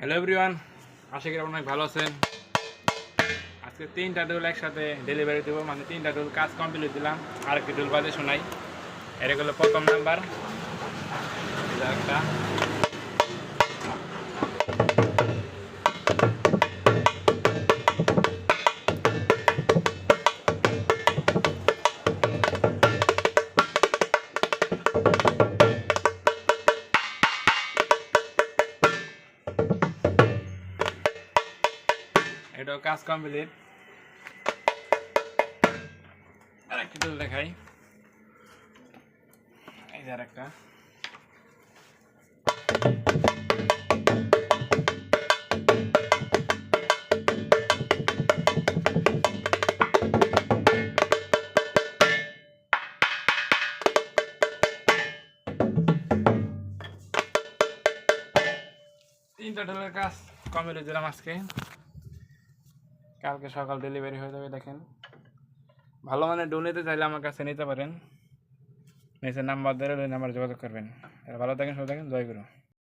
Hello everyone, আশা করি অনেক ভালো আছেন। আজকে 3টা ডোল একসাথে ডেলিভারি দেবো, মানে 3টা ডোল কাজ কমপ্লিট দিলাম। আর একটি ডোল বাজে শোনাই। এটা হলো প্রথম নাম্বার, একটা এটাও কাজ কমপ্লিট। আর একটি ডোল দেখাই, এই যে আর একটা। তিনটা ডোলের কাজ কমপ্লিট দিলাম আজকে। কালকে সকাল ডেলিভারি হয়ে যাবে। দেখেন, ভালো মানে ডোল নিতে চাইলে আমার কাছে নিতে পারেন। নিচের নাম্বার ধরে ওই নাম্বারে যোগাযোগ করবেন। ভালো থাকেন, সুস্থ থাকেন, জয় গুরু।